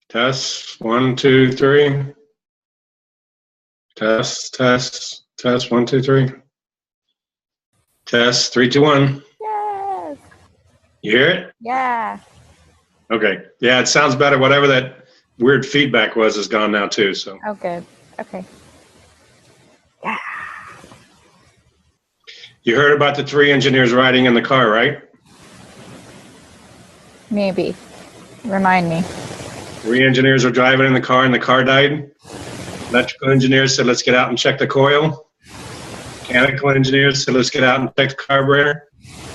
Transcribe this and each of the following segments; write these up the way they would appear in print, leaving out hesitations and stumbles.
Test, 1, 2, 3. Test, 1, 2, 3. Test, 3, 2, 1. Yes. You hear it? Yeah. Okay. Yeah, it sounds better. Whatever that weird feedback was is gone now too. So. Oh, good. Okay. Yeah. You heard about the 3 engineers riding in the car, right? Maybe. Remind me. 3 engineers were driving in the car and the car died. Electrical engineers said, let's get out and check the coil. Mechanical engineers said, let's get out and check the carburetor.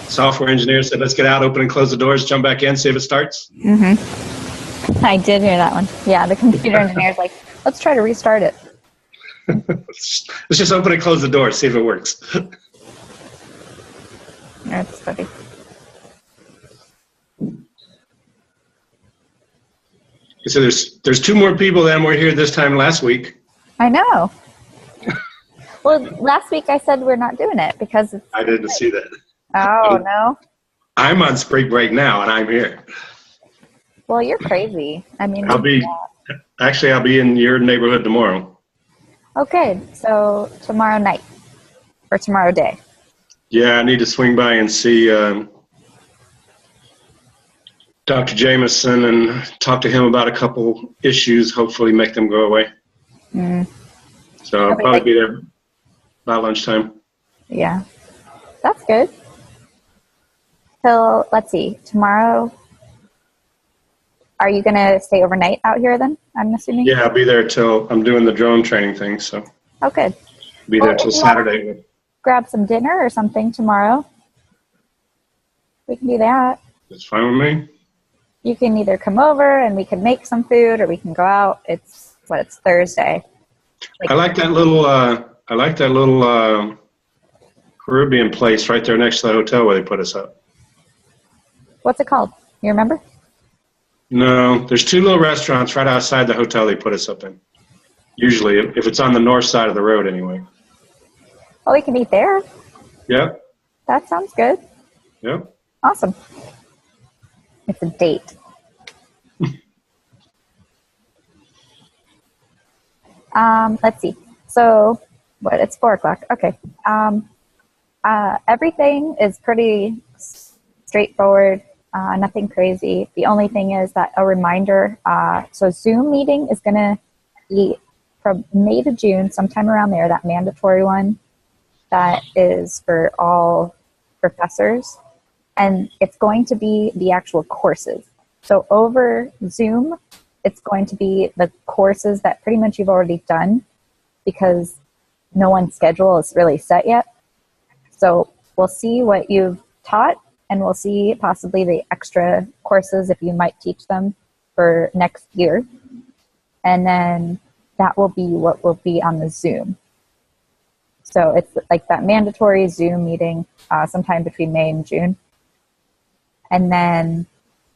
Software engineers said, let's get out, open and close the doors, jump back in, see if it starts. Mm-hmm. I did hear that one. Yeah, the computer engineer's like, let's try to restart it. Let's just open and close the door, see if it works. That's funny. So there's 2 more people than were here this time last week. I know. Well, last week I said we're not doing it because it's... I didn't see that. Oh, no? I'm on spring break now, and I'm here. Well, you're crazy. I mean... I'll be in your neighborhood tomorrow. Okay, so tomorrow night or tomorrow day. Yeah, I need to swing by and see Dr. Jameson and talk to him about a couple issues, hopefully make them go away. So I'll probably be there by lunchtime. Yeah, that's good. So let's see, tomorrow, are you going to stay overnight out here then, I'm assuming? Yeah, I'll be there till I'm doing the drone training thing, so. Oh, good. Be there till Saturday. Grab some dinner or something tomorrow. We can do that. That's fine with me. You can either come over and we can make some food, or we can go out. It's Thursday. I like that little Caribbean place right there next to the hotel where they put us up. What's it called? You remember? No, there's 2 little restaurants right outside the hotel they put us up in. Usually, if it's on the north side of the road anyway. Oh, we can eat there. Yep. That sounds good. Yep. Awesome. It's a date. Let's see. So, it's 4:00. Okay. Everything is pretty straightforward. Nothing crazy. The only thing is that a reminder. So Zoom meeting is going to be from May to June, sometime around there, that mandatory one that is for all professors. And it's going to be the actual courses. So over Zoom, it's going to be the courses that pretty much you've already done because no one's schedule is really set yet. So we'll see what you've taught, and we'll see possibly the extra courses if you might teach them for next year. And then that will be what will be on the Zoom. So it's like that mandatory Zoom meeting sometime between May and June. And then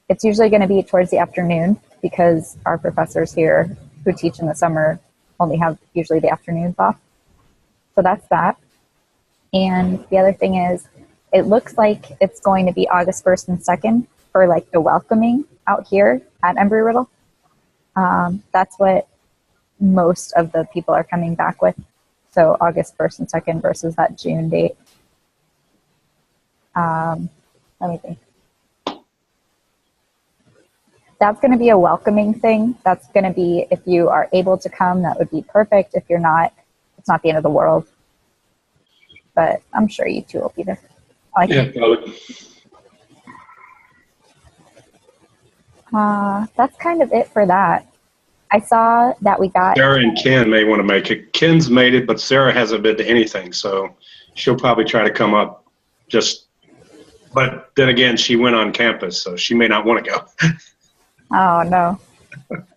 it's usually going to be towards the afternoon because our professors here who teach in the summer only have usually the afternoons off. So that's that. And the other thing is, it looks like it's going to be August 1st and 2nd for like the welcoming out here at Embry-Riddle. That's what most of the people are coming back with. So August 1st and 2nd versus that June date. Let me think. That's going to be a welcoming thing. That's going to be, if you are able to come, that would be perfect. If you're not, it's not the end of the world. But I'm sure you two will be there. Yeah, probably. That's kind of it for that. I saw that we got... Sarah and Ken may want to make it. Ken's made it, but Sarah hasn't been to anything, so she'll probably try to come up just... But then again, she went on campus, so she may not want to go. Oh, no.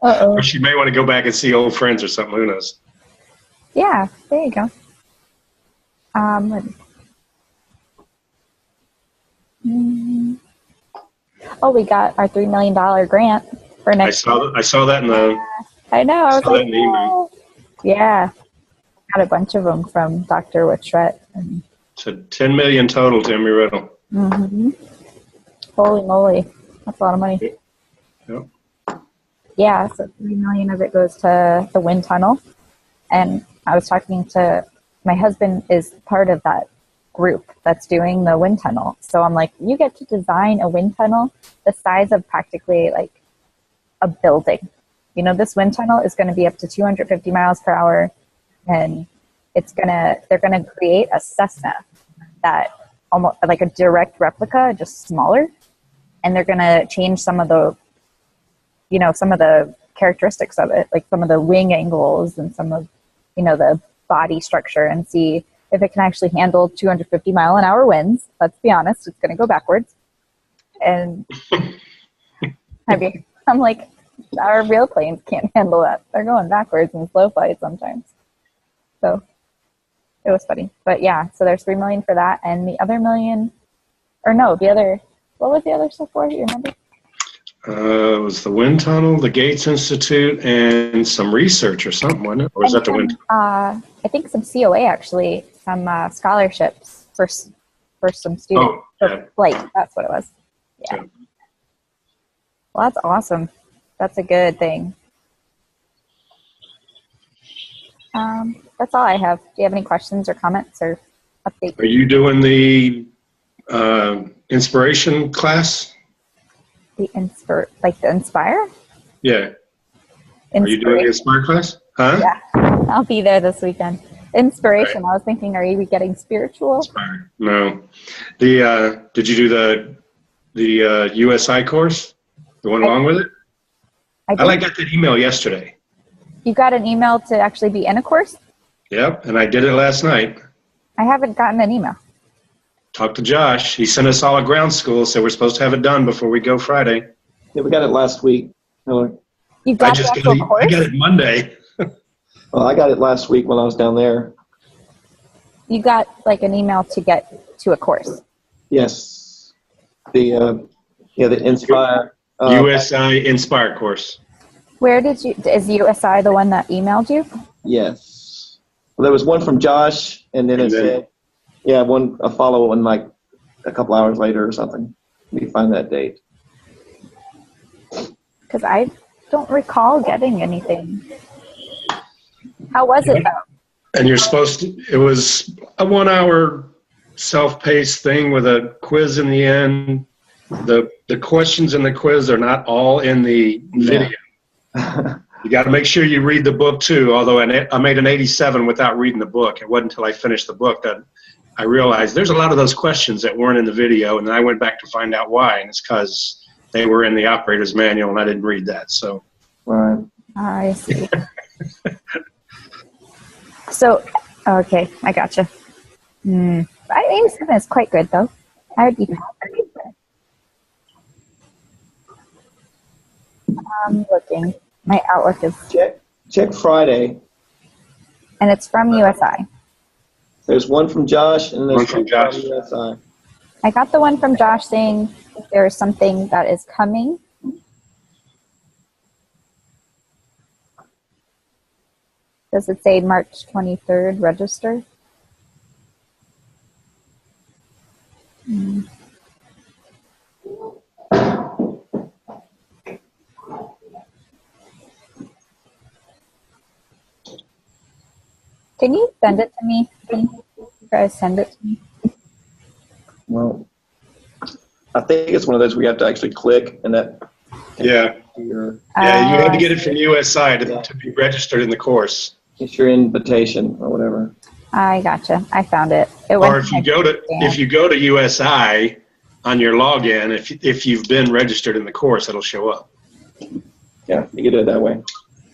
Uh-oh. Or she may want to go back and see old friends or something. Who knows? Yeah, there you go. Oh, we got our $3 million grant for next year. I saw that in the... I know. I was saw like, that in the email. Yeah. Got a bunch of them from Dr. Wittret. So $10 million total to Embry-Riddle. Mm-hmm. Holy moly. That's a lot of money. Yep. Yeah, so 3 million of it goes to the wind tunnel. And I was talking to my husband is part of that group that's doing the wind tunnel. So I'm like, you get to design a wind tunnel the size of practically like a building. You know, this wind tunnel is going to be up to 250 miles per hour, and they're gonna create a Cessna that almost like a direct replica, just smaller, and they're gonna change some of the characteristics of it, like some of the wing angles and some of, the body structure, and see if it can actually handle 250 mile an hour winds. Let's be honest, it's going to go backwards. And I'm like, our real planes can't handle that. They're going backwards in slow flight sometimes. So it was funny. But yeah, so there's 3 million for that. And the other million, what was the other stuff for? You remember? It was the wind tunnel, the Gates Institute, and some research or something, wasn't it? Or was that the wind tunnel? I think some COA, actually, some scholarships for some students. Oh, yeah. Flight, that's what it was. Yeah. Well, that's awesome. That's a good thing. That's all I have. Do you have any questions or comments or updates? Are you doing the inspiration class? The Inspire? Yeah. Are you doing the Inspire class? Huh? Yeah. I'll be there this weekend. Inspiration. Right. I was thinking, are you getting spiritual? Inspire. No. Did you do the USI course? The one along with it? I got that email yesterday. You got an email to actually be in a course? Yep, and I did it last night. I haven't gotten an email. Talked to Josh. He sent us all a ground school, so we're supposed to have it done before we go Friday. Yeah, we got it last week. You got the actual course? I got it Monday. Well, I got it last week when I was down there. You got like an email to get to a course? Yes. The Inspire. USI Inspire course. Where is USI the one that emailed you? Yes. Well, there was one from Josh, and then said, a follow one like a couple hours later or something. Let me find that date. Because I don't recall getting anything. How was it though? And it was a 1 hour self-paced thing with a quiz in the end. The questions in the quiz are not all in the video. You got to make sure you read the book too. Although I made an 87 without reading the book. It wasn't until I finished the book that I realized there's a lot of those questions that weren't in the video, and then I went back to find out why, and it's because they were in the operator's manual, and I didn't read that. So, right. I see. So, okay, I gotcha. 87 is quite good, though. I would be happy. I'm looking. My Outlook is... Check Friday. And it's from USI. There's one from Josh, and there's one from Josh. USI. I got the one from Josh saying there is something that is coming. Does it say March 23rd register? Can you send it to me? Can you guys send it to me? Well, I think it's one of those where you have to actually click, and that. Yeah. You had to get it from USI to be registered in the course. It's your invitation or whatever. I gotcha. I found it. Or if you go to USI on your login, if you've been registered in the course, it'll show up. Yeah, you can do it that way.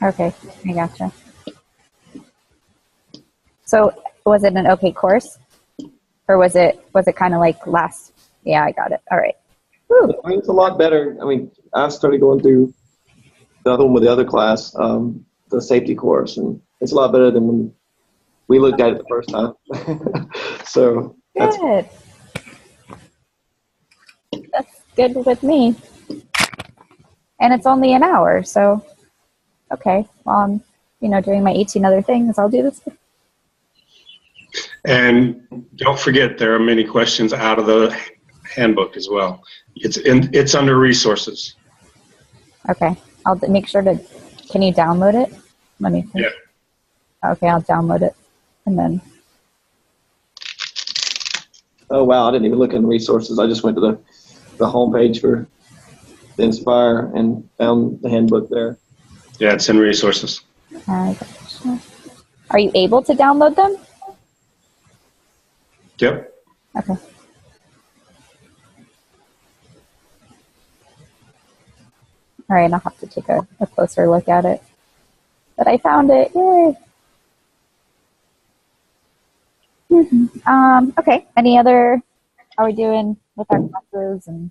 Okay, I gotcha. So was it an okay course, or was it kind of like last? Yeah, I got it. All right. Woo. I mean, it's a lot better. I mean, I started going through the other one with the other class, the safety course, and it's a lot better than when we looked at it the first time. So that's good with me. And it's only an hour, so okay. Well, I'm doing my 18 other things. I'll do this. And don't forget, there are many questions out of the handbook as well. It's under resources. Okay. I'll make sure to, can you download it? Let me see. Yeah. Okay, I'll download it. And then, Oh, wow. I didn't even look in resources. I just went to the homepage for the Inspire and found the handbook there. Yeah, it's in resources. gotcha. Are you able to download them? Yep. Okay. All right, I'll have to take a closer look at it. But I found it. Yay. Okay. Any other? How are we doing with our classes and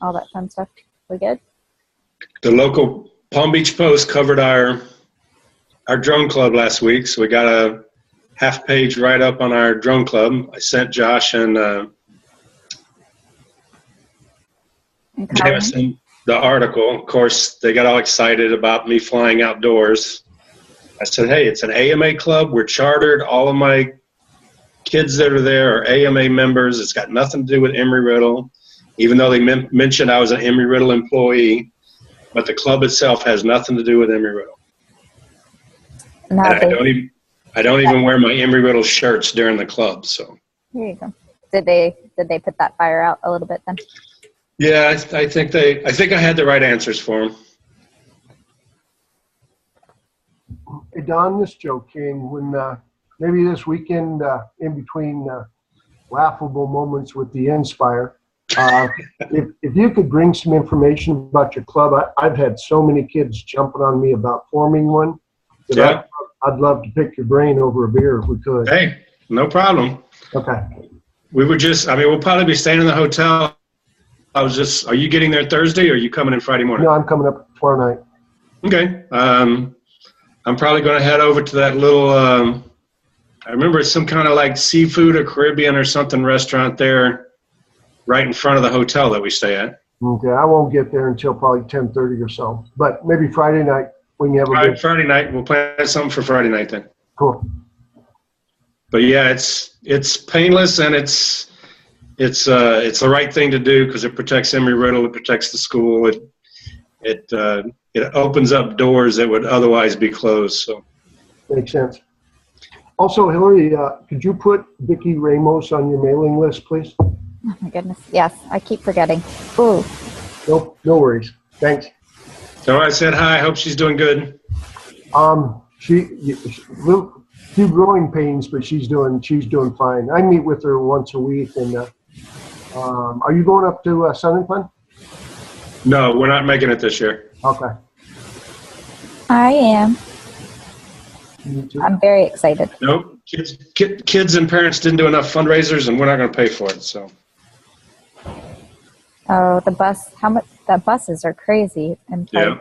all that fun stuff? We good? The local Palm Beach Post covered our drone club last week, so we got a half-page write-up on our drone club. I sent Josh and Jamison the article. Of course, they got all excited about me flying outdoors. I said, hey, it's an AMA club. We're chartered. All of my kids that are there are AMA members. It's got nothing to do with Embry-Riddle, even though they mentioned I was an Embry-Riddle employee. But the club itself has nothing to do with Embry-Riddle. And I don't even wear my Embry-Riddle shirts during the club. So here you go. Did they put that fire out a little bit then? yeah, I think I had the right answers for them. Hey, Don, this Joe King. When maybe this weekend, in between laughable moments with the Inspire, if you could bring some information about your club, I've had so many kids jumping on me about forming one. Yeah. I'd love to pick your brain over a beer if we could. Hey, no problem. Okay. We'll probably be staying in the hotel. Are you getting there Thursday or are you coming in Friday morning? No, I'm coming up tomorrow night. Okay. I'm probably going to head over to that little, I remember it's some kind of like seafood or Caribbean or something restaurant there right in front of the hotel that we stay at. Okay, I won't get there until probably 10:30 or so, but maybe Friday night when you have a Friday night, we'll plan something for Friday night then. Cool. But yeah, it's painless and it's the right thing to do because it protects Embry-Riddle, it protects the school, it opens up doors that would otherwise be closed. So Makes sense. Also, Hillary, could you put Vicki Ramos on your mailing list, please? Oh my goodness. Yes, I keep forgetting. Ooh. Nope, no worries. Thanks. So I said hi. I hope she's doing good. Few growing pains, but she's doing fine. I meet with her once a week. And are you going up to Southern Fun? No, we're not making it this year. Okay. I am. Me too. I'm very excited. Nope. Kids and parents didn't do enough fundraisers, and we're not going to pay for it. So. Oh, the bus! How much? The buses are crazy. And Yeah.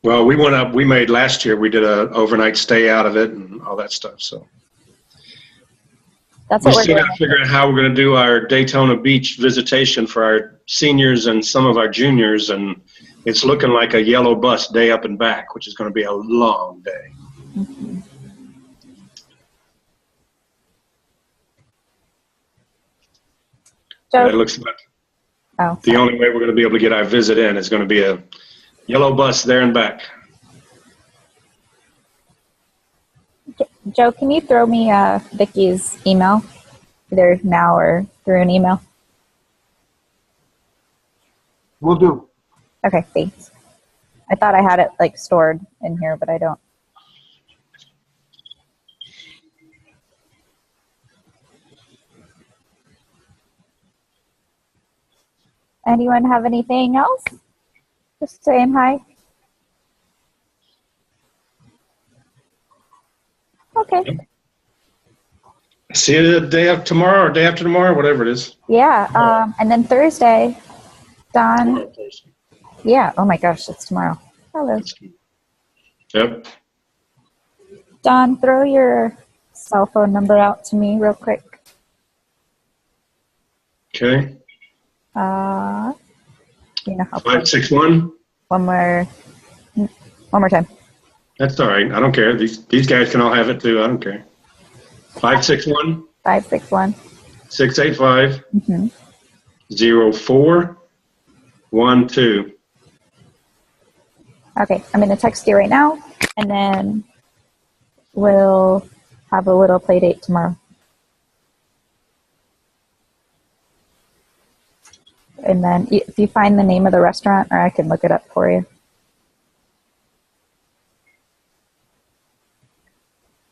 Well, we went up. We made last year. We did a overnight stay out of it and all that stuff. So. That's We what we're still doing. got to figure out how we're going to do our Daytona Beach visitation for our seniors and some of our juniors, and it's looking like a yellow bus day up and back, which is going to be a long day. Mhm. And it So, looks like oh, the only way we're going to be able to get our visit in is going to be a yellow bus there and back. Joe, can you throw me Vicky's email, either now or through an email? Will do. Okay, thanks. I thought I had it like stored in here, but I don't. Anyone have anything else? Just saying hi. Okay. See you the day of tomorrow or day after tomorrow, whatever it is. Yeah. And then Thursday, Don. Yeah. Oh my gosh, it's tomorrow. Hello. Yep. Don, throw your cell phone number out to me real quick. Okay. You know how. 561. One more time. That's all right. I don't care. These guys can all have it too. I don't care. 561 561. 685 Mm-hmm. 0412. Okay, I'm going to text you right now, and then we'll have a little play date tomorrow. And then if you find the name of the restaurant, or I can look it up for you.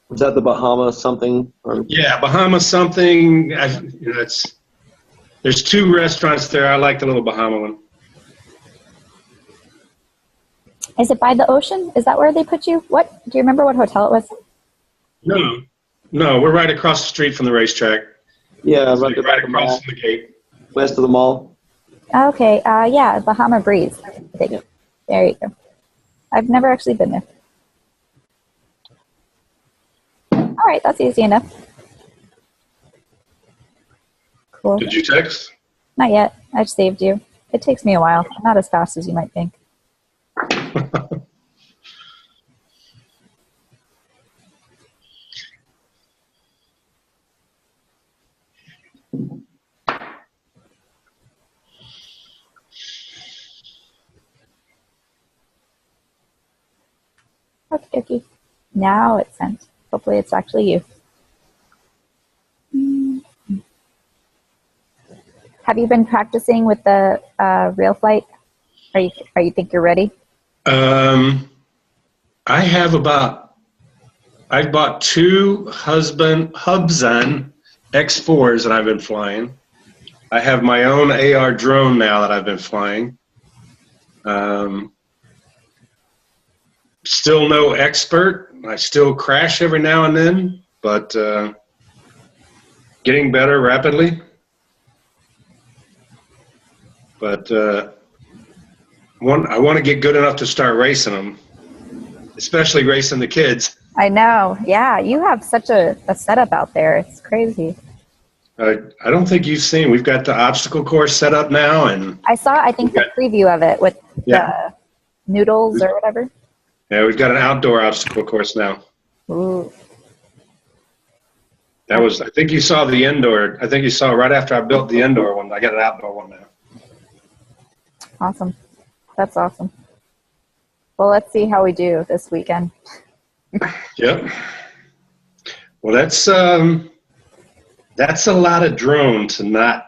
Was that the Bahamas something? Or? Yeah, Bahamas something. There's 2 restaurants there. I like the little Bahama one. Is it by the ocean? Is that where they put you? What? Do you remember what hotel it was? No, we're right across the street from the racetrack. Yeah, Right across from the gate. West of the mall. Okay, yeah, Bahama Breeze. There you go. I've never actually been there. All right, that's easy enough. Cool. Did you text? Not yet. I just saved you. It takes me a while. Not as fast as you might think. Okay. Now it's sent. Hopefully it's actually you. Have you been practicing with the real flight? Are you think you're ready? I've bought 2 Hubsan X4s that I've been flying. I have my own AR drone now that I've been flying. Still no expert. I still crash every now and then, but getting better rapidly. But I want to get good enough to start racing them, especially racing the kids. I know. Yeah, you have such a setup out there. It's crazy. I don't think you've seen. We've got the obstacle course set up now, and I think the preview of it with the noodles or whatever. Yeah, we've got an outdoor obstacle course now. Ooh. That was, I think you saw the indoor. I think you saw right after I built the indoor one. I got an outdoor one now. Awesome. That's awesome. Well, let's see how we do this weekend. Yep. Well, that's a lot of drone to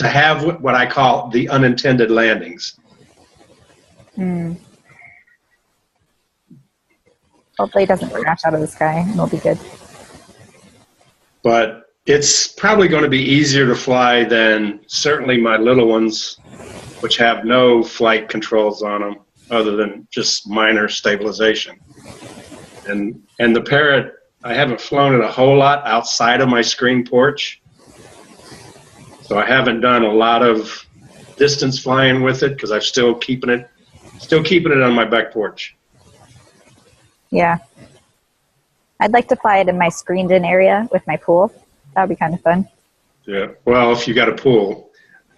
have what I call the unintended landings. Hopefully it doesn't crash out of the sky and it'll be good. But it's probably going to be easier to fly than certainly my little ones, which have no flight controls on them other than just minor stabilization. And the Parrot, I haven't flown it a whole lot outside of my screen porch. So I haven't done a lot of distance flying with it because I'm still keeping it on my back porch. Yeah. I'd like to fly it in my screened-in area with my pool. That would be kind of fun. Yeah. Well, if you got a pool,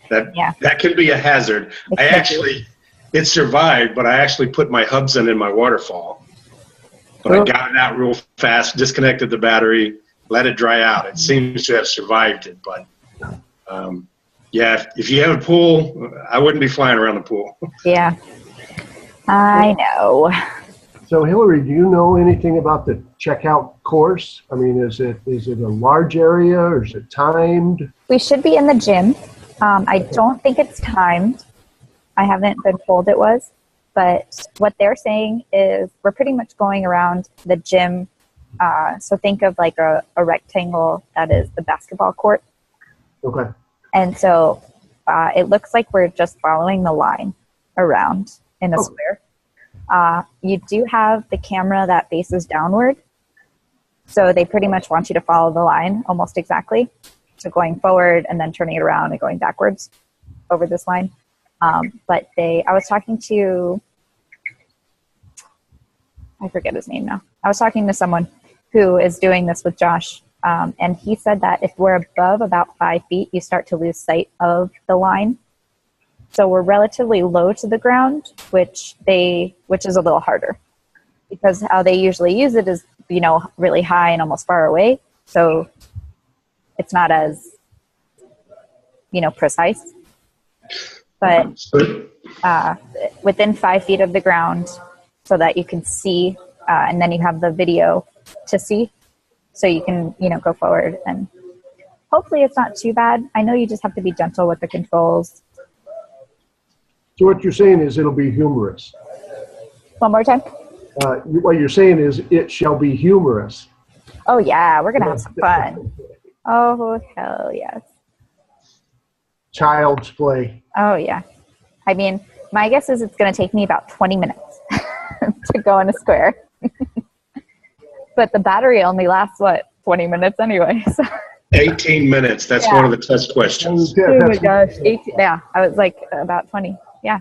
that can be a hazard. It survived, but I actually put my Hubsan in my waterfall. But I got it out real fast, disconnected the battery, let it dry out. It seems to have survived it, but if you have a pool, I wouldn't be flying around the pool. Yeah, I know. So Hillary, do you know anything about the checkout course? I mean, is it a large area or is it timed? We should be in the gym. I don't think it's timed. I haven't been told it was. But what they're saying is we're pretty much going around the gym. So think of like a rectangle that is the basketball court. Okay. And so it looks like we're just following the line around in a square. You do have the camera that faces downward. So they pretty much want you to follow the line almost exactly. So going forward and then turning it around and going backwards over this line. But I was talking to, I forget his name now. I was talking to someone who is doing this with Josh. And he said that if we're above about 5 feet, you start to lose sight of the line. So we're relatively low to the ground, which is a little harder because how they usually use it is, really high and almost far away. So it's not as, precise. but within 5 feet of the ground so that you can see, and then you have the video to see, so you can, go forward, and hopefully it's not too bad. I know you just have to be gentle with the controls. So what you're saying is it'll be humorous. One more time. What you're saying is it shall be humorous. Oh yeah, we're gonna have some fun. Oh hell yes. Child's play. Oh yeah. I mean, my guess is it's gonna take me about 20 minutes to go in a square. But the battery only lasts 20 minutes anyway. So. 18 minutes. That's one of the test questions. Oh my gosh. 18, yeah, I was like about 20. Yeah.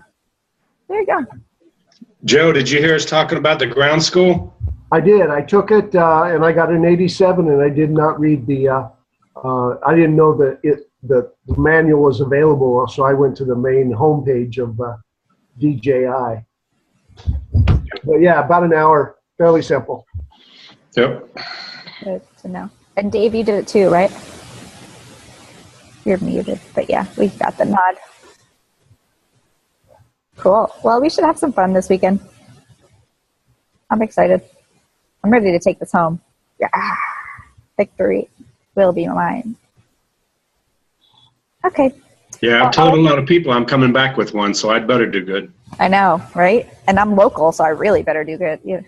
There you go. Joe, did you hear us talking about the ground school? I did. I took it and I got an 87, and I did not read the. I didn't know that the manual was available, so I went to the main homepage of DJI. But yeah, about an hour, fairly simple. Yep. Good to know. And Dave, you did it too, right? You're muted, but yeah, we got the nod. Cool. Well, we should have some fun this weekend. I'm excited. I'm ready to take this home. Yeah. Victory will be mine. Okay. Yeah, I've told a lot of people I'm coming back with one, so I'd better do good. I know, right? And I'm local, so I really better do good. Yeah.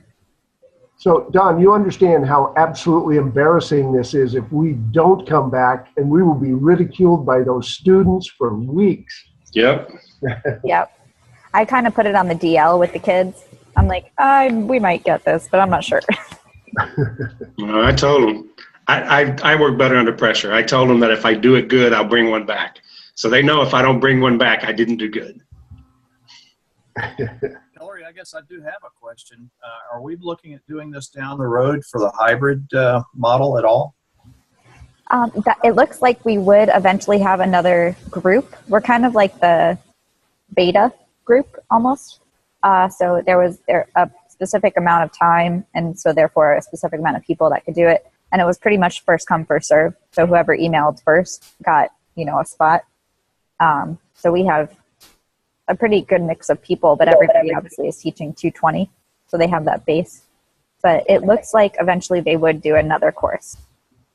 So, Don, you understand how absolutely embarrassing this is if we don't come back, and we will be ridiculed by those students for weeks. Yep. Yep. I kind of put it on the DL with the kids. I'm like, we might get this, but I'm not sure. I told them. I work better under pressure. I told them that if I do it good, I'll bring one back. So they know if I don't bring one back, I didn't do good. Hillary, I guess I do have a question. Are we looking at doing this down the road for the hybrid model at all? It looks like we would eventually have another group. We're kind of like the beta group almost. So there was a specific amount of time, and so therefore a specific amount of people that could do it. And it was pretty much first come, first serve. So whoever emailed first got, a spot. So we have a pretty good mix of people, but everybody obviously is teaching 220. So they have that base. But it looks like eventually they would do another course.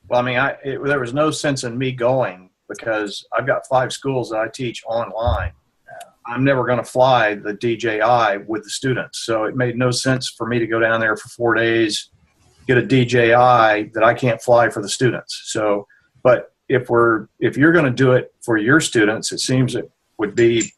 Well, I mean, there was no sense in me going because I've got 5 schools that I teach online. I'm never going to fly the DJI with the students. So it made no sense for me to go down there for 4 days, get a DJI that I can't fly for the students. So, but if you're going to do it for your students, it seems it would be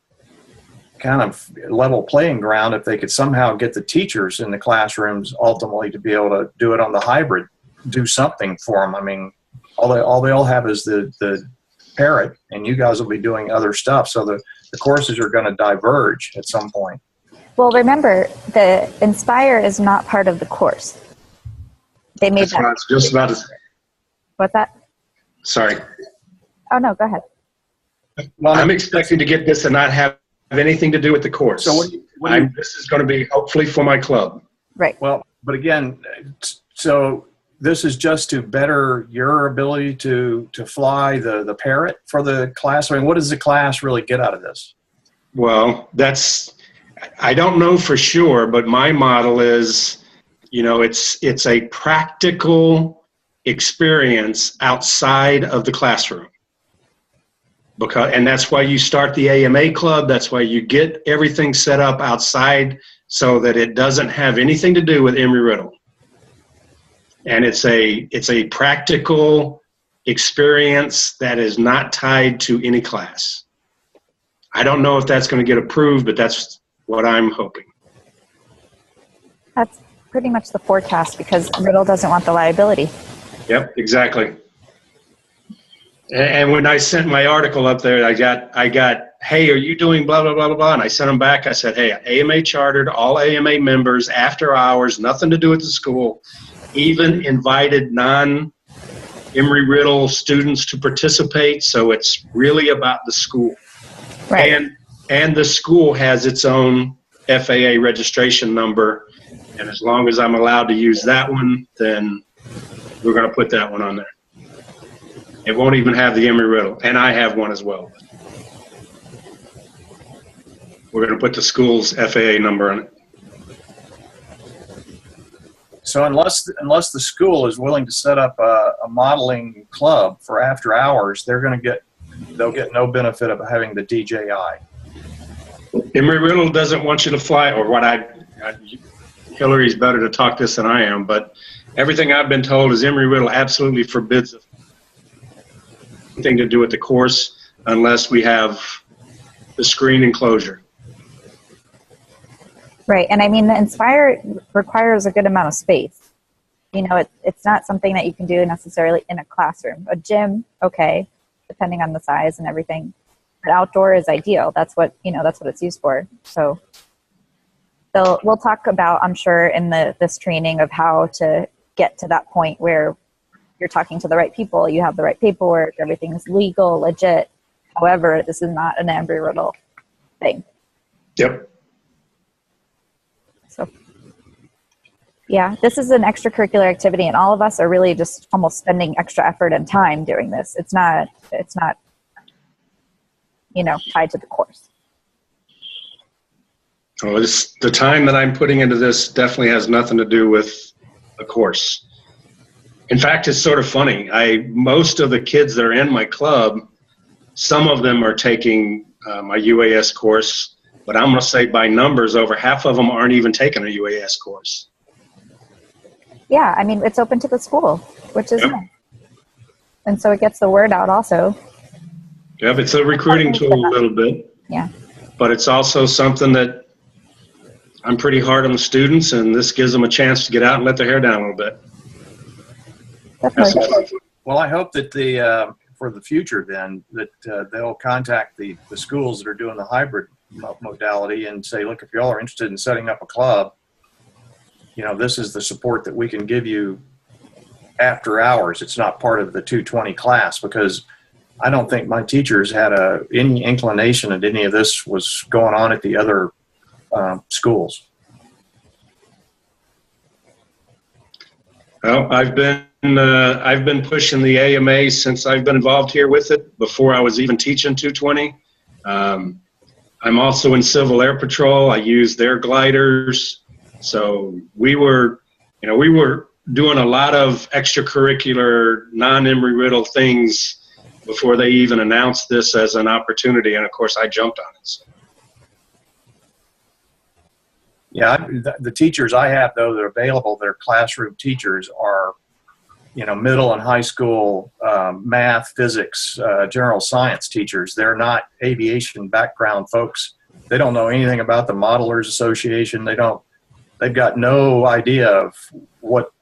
kind of level playing ground if they could somehow get the teachers in the classrooms ultimately to be able to do it on the hybrid, do something for them. I mean, all they'll have is the parrot, and you guys will be doing other stuff. So the courses are going to diverge at some point. Well, remember, the Inspire is not part of the course. They made that. I was just about to say. What's that? Sorry. Oh, no, go ahead. Well, I'm expecting to get this and not have anything to do with the course. So this is going to be hopefully for my club. Right. Well, but again, so this is just to better your ability to fly the parrot for the class. I mean, what does the class really get out of this? Well, I don't know for sure, but my model is, it's a practical experience outside of the classroom. And that's why you start the AMA club. That's why you get everything set up outside so that it doesn't have anything to do with Embry-Riddle. And it's a practical experience that is not tied to any class. I don't know if that's going to get approved, but that's what I'm hoping. That's pretty much the forecast because Riddle doesn't want the liability. Yep, exactly. And when I sent my article up there, I got, hey, are you doing blah, blah, blah, blah, blah? And I sent them back. I said, hey, AMA chartered, all AMA members, after hours, nothing to do with the school, even invited non-Embry-Riddle students to participate. So it's really about the school. Right. And the school has its own FAA registration number. And as long as I'm allowed to use that one, then we're going to put that one on there. It won't even have the Embry-Riddle, and I have one as well. we're going to put the school's FAA number on it. So unless the school is willing to set up a modeling club for after hours, they'll get no benefit of having the DJI. Embry-Riddle doesn't want you to fly, or Hillary's better to talk this than I am, but everything I've been told is Embry-Riddle absolutely forbids anything to do with the course unless we have the screen enclosure. Right, and I mean, the Inspire requires a good amount of space. You know, it's not something that you can do necessarily in a classroom. A gym, okay, depending on the size and everything. But outdoor is ideal. That's what it's used for. So we'll talk about, I'm sure, in this training of how to get to that point where you're talking to the right people, you have the right paperwork, everything's legal, legit. However, this is not an Embry-Riddle thing. Yep. So, yeah, this is an extracurricular activity, and all of us are really just almost spending extra effort and time doing this. It's not, tied to the course. Oh, the time that I'm putting into this definitely has nothing to do with a course. In fact, it's sort of funny. Most of the kids that are in my club, some of them are taking my UAS course. But I'm going to say by numbers, over half of them aren't even taking a UAS course. Yeah, I mean, it's open to the school, which is Yep. nice. And so it gets the word out also. Yep, it's a recruiting tool a little bit. Yeah. But it's also something that I'm pretty hard on the students, and this gives them a chance to get out and let their hair down a little bit. Definitely. Well, I hope that for the future then, that they'll contact the schools that are doing the hybrid modality and say, look, if y'all are interested in setting up a club, this is the support that we can give you after hours. It's not part of the 220 class, because I don't think my teachers had any inclination that any of this was going on at the other schools. Well, I've been pushing the AMA since I've been involved here with it, before I was even teaching 220. I'm also in Civil Air Patrol. I use their gliders. So we were doing a lot of extracurricular, non-Embry-Riddle things before they even announced this as an opportunity. And of course, I jumped on it. So. Yeah, the teachers I have, though, that are available, they're classroom teachers, are, middle and high school math, physics, general science teachers. They're not aviation background folks. They don't know anything about the Modelers Association. They've got no idea of what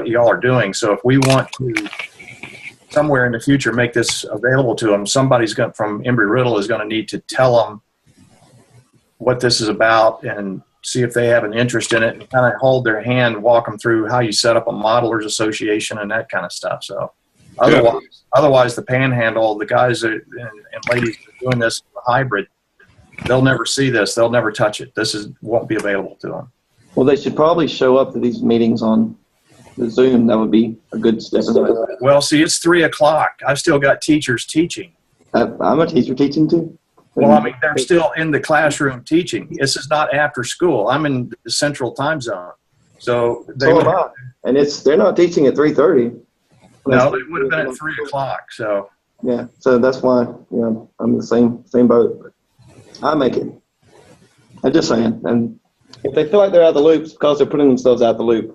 y'all are doing. So if we want to somewhere in the future make this available to them, somebody's from Embry-Riddle is going to need to tell them what this is about and see if they have an interest in it, and kind of hold their hand, walk them through how you set up a Modelers Association and that kind of stuff. So otherwise the Panhandle, the guys and ladies that are doing this hybrid, they'll never see this. They'll never touch it. Won't be available to them. Well, they should probably show up to these meetings on the Zoom. That would be a good step. Well, see, it's 3:00. I've still got teachers teaching. I'm a teacher teaching too. Well, I mean, they're still in the classroom teaching. This is not after school. I'm in the central time zone. So and they're not teaching at 3:30. No, they would have been at 3:00. So yeah, so that's why I'm the same boat. But I make it. I'm just saying. And if they feel like they're out of the loop, it's because they're putting themselves out of the loop.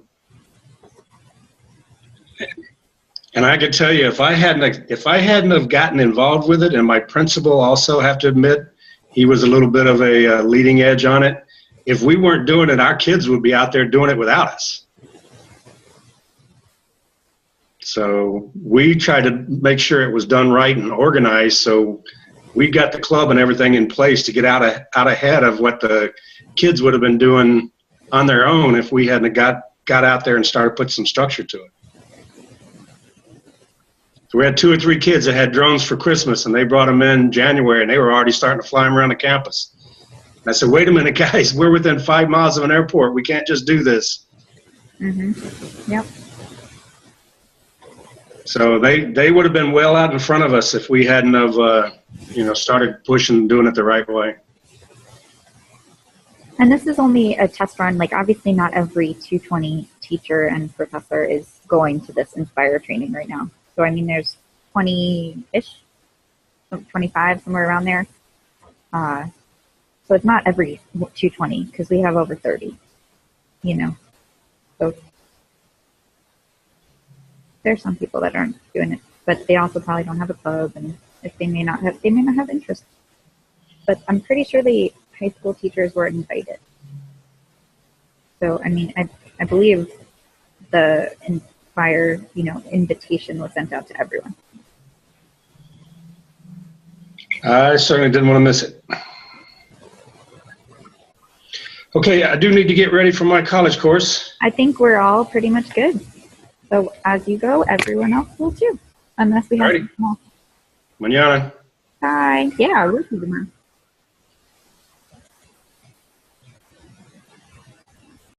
And I could tell you, if I hadn't have gotten involved with it, and my principal also, have to admit, he was a little bit of a leading edge on it. If we weren't doing it, our kids would be out there doing it without us. So we tried to make sure it was done right and organized. So we got the club and everything in place to get out ahead of what the kids would have been doing on their own if we hadn't got out there and started putting some structure to it. So we had 2 or 3 kids that had drones for Christmas, and they brought them in January, and they were already starting to fly them around the campus. And I said, wait a minute, guys, we're within 5 miles of an airport. We can't just do this. Mm-hmm. Yep. So they would have been well out in front of us if we hadn't have, started pushing and doing it the right way. And this is only a test run. Like, obviously not every 220 teacher and professor is going to this Inspire training right now. So, I mean, there's 20-ish, 25, somewhere around there. So it's not every 220 because we have over 30, you know. So there's some people that aren't doing it, but they also probably don't have a club, and if they may not have interest. But I'm pretty sure the high school teachers were invited. So I mean, I believe the Inspire, invitation was sent out to everyone. I certainly didn't want to miss it. Okay, I do need to get ready for my college course. I think we're all pretty much good. So as you go, everyone else will too, unless we have. Alrighty. Mañana. Bye. Yeah, we'll see you tomorrow.